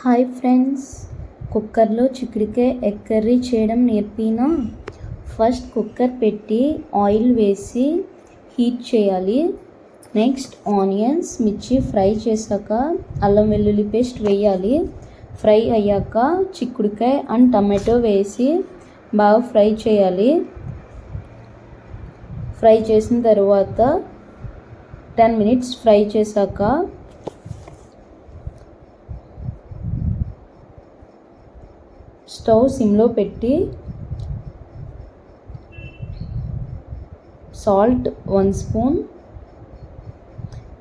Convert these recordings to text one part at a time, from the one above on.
Hi friends, కుక్కర్లో చిక్కుడుకాయ egg curry చేయడం నేర్పినా. ఫస్ట్ కుక్కర్ పెట్టి ఆయిల్ వేసి హీట్ చేయాలి. నెక్స్ట్ ఆనియన్స్, మిర్చి ఫ్రై చేశాక అల్లం వెల్లుల్లి పేస్ట్ వేయాలి. ఫ్రై అయ్యాక చిక్కుడుకాయ అండ్ టమాటో వేసి బాగా ఫ్రై చేయాలి. ఫ్రై చేసిన తర్వాత 10 minutes ఫ్రై చేశాక స్టవ్ సిమ్లో పెట్టి సాల్ట్ 1 స్పూన్,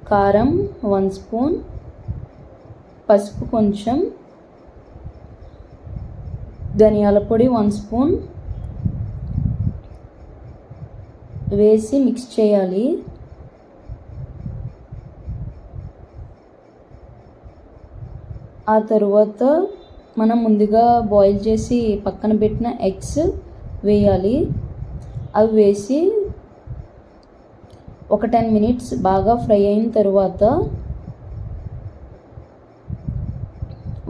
కారం 1 స్పూన్, పసుపు కొంచెం, ధనియాల పొడి 1 స్పూన్ వేసి మిక్స్ చేయాలి. ఆ తరువాత మనం ముందుగా బాయిల్ చేసి పక్కన పెట్టిన ఎగ్స్ వేయాలి. అవి వేసి ఒక 10 minutes బాగా ఫ్రై అయిన తర్వాత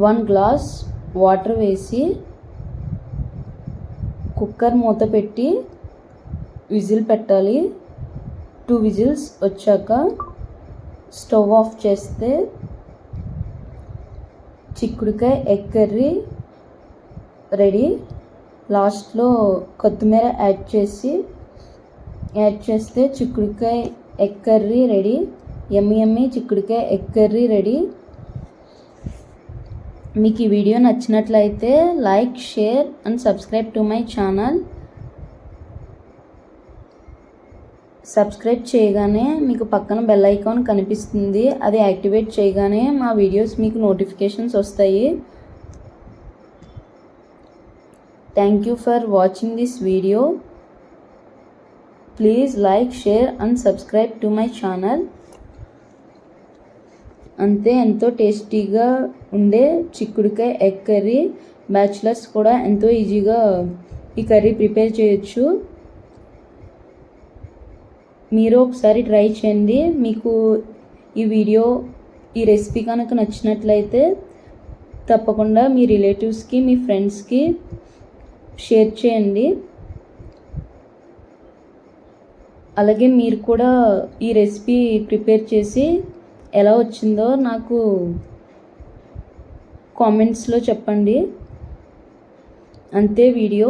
1 glass వాటర్ వేసి కుక్కర్ మూత పెట్టి విజిల్ పెట్టాలి. 2 whistles వచ్చాక స్టవ్ ఆఫ్ చేస్తే చిక్కుడుకాయ ఎగ్ కర్రీ రెడీ. లాస్ట్లో కొత్తిమీర యాడ్ చేస్తే చిక్కుడుకాయ ఎగ్ కర్రీ రెడీ. యమ్మీ చిక్కుడుకాయ ఎగ్ కర్రీ రెడీ. మీకు ఈ వీడియో నచ్చినట్లయితే like, share and subscribe to my channel. Subscribe చేయగానే మీకు పక్కన బెల్ ఐకాన్ కనిపిస్తుంది. అది యాక్టివేట్ చేయగానే మా వీడియోస్ మీకు నోటిఫికేషన్స్ వస్తాయి. Thank you for watching this video. Please like, share and subscribe to my channel. అంతే, ఎంతో టేస్టీగా ఉండే చిక్కుడుకాయ ఎగ్ కర్రీ. బ్యాచిలర్స్ కూడా ఎంతో ఈజీగా ఈ కర్రీ ప్రిపేర్ చేయొచ్చు. మీరు ఒకసారి ట్రై చేయండి. మీకు ఈ రెసిపీ కనుక నచ్చినట్లయితే తప్పకుండా మీ రిలేటివ్స్కి, మీ ఫ్రెండ్స్కి షేర్ చేయండి. అలాగే మీరు కూడా ఈ రెసిపీ ప్రిపేర్ చేసి ఎలా వచ్చిందో నాకు కామెంట్స్లో చెప్పండి. అంతే వీడియో.